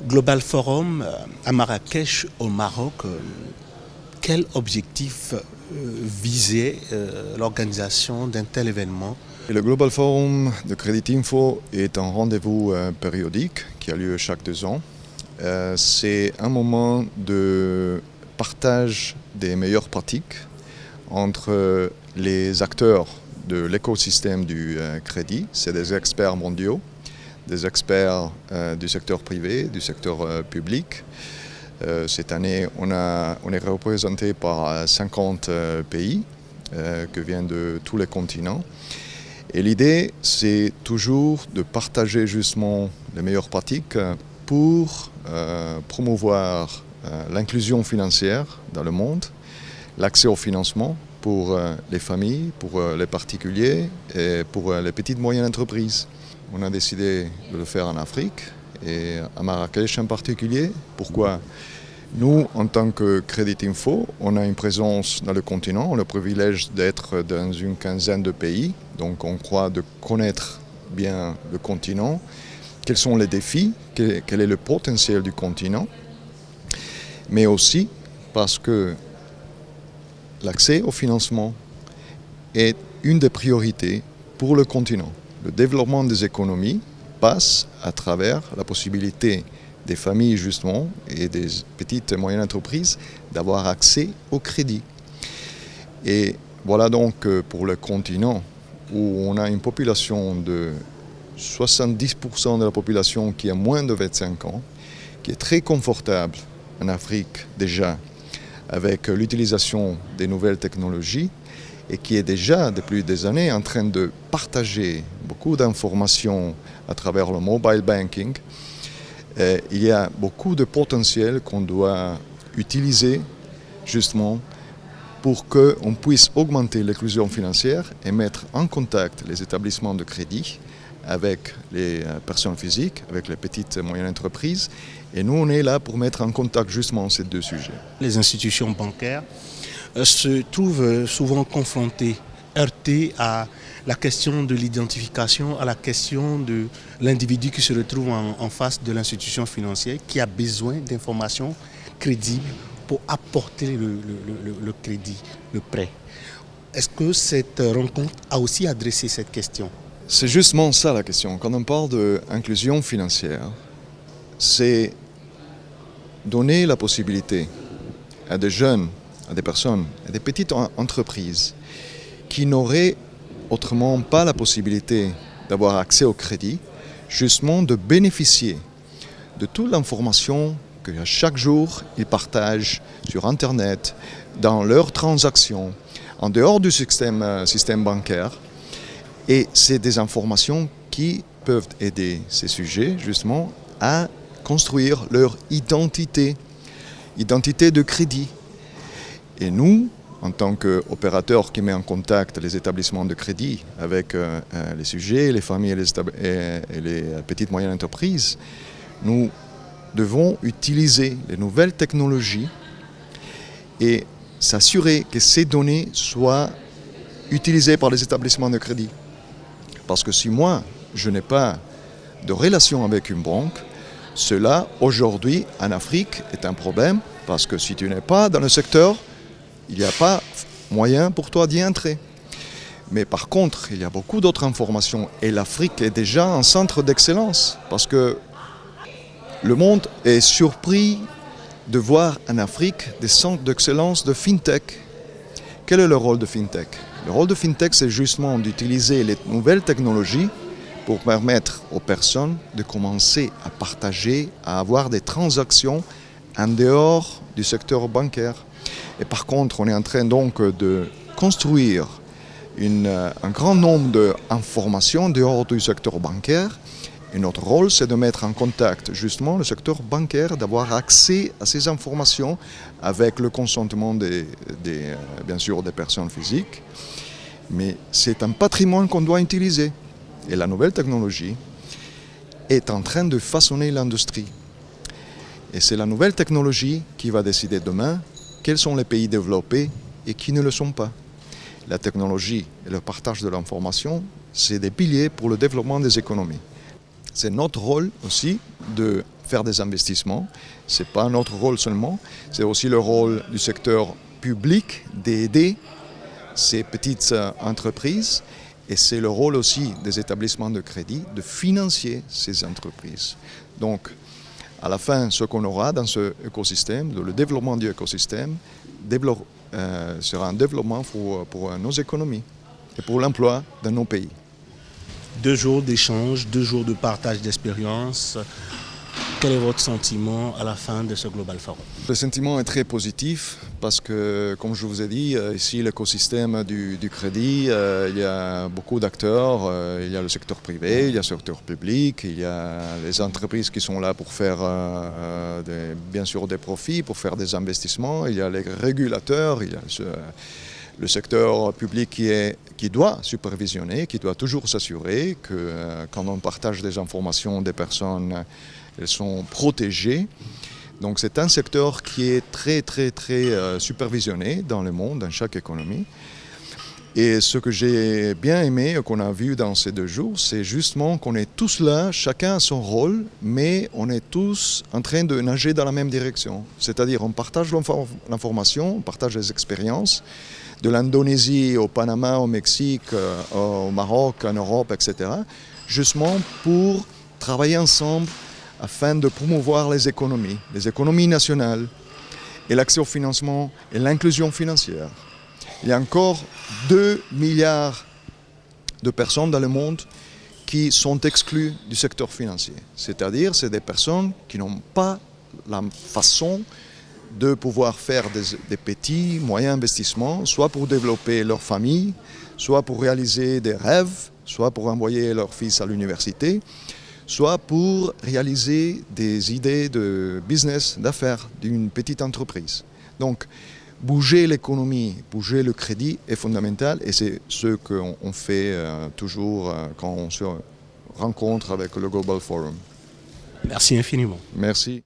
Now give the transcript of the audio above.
Global Forum à Marrakech au Maroc, quel objectif visait l'organisation d'un tel événement? Et le Global Forum de Crédit Info est un rendez-vous périodique qui a lieu chaque 2 ans. C'est un moment de partage des meilleures pratiques entre les acteurs de l'écosystème du crédit. C'est des experts mondiaux, des experts du secteur privé, du secteur public. Cette année, on est représenté par 50 pays qui viennent de tous les continents. Et l'idée, c'est toujours de partager justement les meilleures pratiques pour promouvoir l'inclusion financière dans le monde, l'accès au financement pour les familles, pour les particuliers et pour les petites et moyennes entreprises. On a décidé de le faire en Afrique et à Marrakech en particulier. Pourquoi ? Nous, en tant que Crédit Info, on a une présence dans le continent, on a le privilège d'être dans une quinzaine de pays, donc on croit de connaître bien le continent, quels sont les défis, quel est le potentiel du continent, mais aussi parce que l'accès au financement est une des priorités pour le continent. Le développement des économies passe à travers la possibilité des familles justement et des petites et moyennes entreprises d'avoir accès au crédit. Et voilà donc pour le continent où on a une population de 70% de la population qui a moins de 25 ans, qui est très confortable en Afrique déjà avec l'utilisation des nouvelles technologies et qui est déjà depuis des années en train de partager beaucoup d'informations à travers le mobile banking. Il y a beaucoup de potentiel qu'on doit utiliser justement pour qu'on puisse augmenter l'inclusion financière et mettre en contact les établissements de crédit avec les personnes physiques, avec les petites et moyennes entreprises. Et nous, on est là pour mettre en contact justement ces deux sujets. Les institutions bancaires se trouvent souvent confrontées, heurtées à la question de l'identification, à la question de l'individu qui se retrouve en face de l'institution financière, qui a besoin d'informations crédibles pour apporter le crédit, le prêt. Est-ce que cette rencontre a aussi adressé cette question? C'est justement ça la question. Quand on parle d'inclusion financière, c'est donner la possibilité à des jeunes, à des personnes, à des petites entreprises qui n'auraient autrement pas la possibilité d'avoir accès au crédit, justement de bénéficier de toute l'information que chaque jour ils partagent sur Internet, dans leurs transactions, en dehors du système bancaire. Et c'est des informations qui peuvent aider ces sujets justement à construire leur identité de crédit. Et nous, en tant qu'opérateur qui met en contact les établissements de crédit avec les sujets, les familles et les petites et moyennes entreprises, nous devons utiliser les nouvelles technologies et s'assurer que ces données soient utilisées par les établissements de crédit. Parce que si moi, je n'ai pas de relation avec une banque, cela, aujourd'hui, en Afrique, est un problème, parce que si tu n'es pas dans le secteur, il n'y a pas moyen pour toi d'y entrer. Mais par contre, il y a beaucoup d'autres informations, et l'Afrique est déjà un centre d'excellence, parce que le monde est surpris de voir en Afrique des centres d'excellence de FinTech. Quel est le rôle de FinTech ? Le rôle de FinTech, c'est justement d'utiliser les nouvelles technologies pour permettre aux personnes de commencer à partager, à avoir des transactions en dehors du secteur bancaire. Et par contre, on est en train donc de construire un grand nombre d'informations en dehors du secteur bancaire. Et notre rôle, c'est de mettre en contact justement le secteur bancaire, d'avoir accès à ces informations avec le consentement bien sûr des personnes physiques. Mais c'est un patrimoine qu'on doit utiliser. Et la nouvelle technologie est en train de façonner l'industrie. Et c'est la nouvelle technologie qui va décider demain quels sont les pays développés et qui ne le sont pas. La technologie et le partage de l'information, c'est des piliers pour le développement des économies. C'est notre rôle aussi de faire des investissements. Ce n'est pas notre rôle seulement, c'est aussi le rôle du secteur public d'aider ces petites entreprises. Et c'est le rôle aussi des établissements de crédit de financer ces entreprises. Donc, à la fin, ce qu'on aura dans ce écosystème, le développement du écosystème, sera un développement pour nos économies et pour l'emploi dans nos pays. 2 jours d'échange, 2 jours de partage d'expérience. Quel est votre sentiment à la fin de ce Global Forum? Le sentiment est très positif parce que, comme je vous ai dit, ici l'écosystème du crédit, il y a beaucoup d'acteurs, il y a le secteur privé, il y a le secteur public, il y a les entreprises qui sont là pour faire bien sûr des profits, pour faire des investissements, il y a les régulateurs, il y a le secteur public qui doit supervisionner, qui doit toujours s'assurer que quand on partage des informations des personnes, elles sont protégées. Donc c'est un secteur qui est très supervisionné dans le monde, dans chaque économie. Et ce que j'ai bien aimé, qu'on a vu dans ces 2 jours, c'est justement qu'on est tous là, chacun a son rôle, mais on est tous en train de nager dans la même direction. C'est-à-dire on partage l'information, on partage les expériences, de l'Indonésie au Panama, au Mexique, au Maroc, en Europe, etc. Justement pour travailler ensemble afin de promouvoir les économies nationales et l'accès au financement et l'inclusion financière. Il y a encore 2 milliards de personnes dans le monde qui sont exclues du secteur financier. C'est-à-dire, c'est des personnes qui n'ont pas la façon de pouvoir faire des petits, moyens investissements, soit pour développer leur famille, soit pour réaliser des rêves, soit pour envoyer leur fils à l'université, soit pour réaliser des idées de business, d'affaires d'une petite entreprise. Donc, bouger l'économie, bouger le crédit est fondamental et c'est ce qu'on fait toujours quand on se rencontre avec le Global Forum. Merci infiniment. Merci.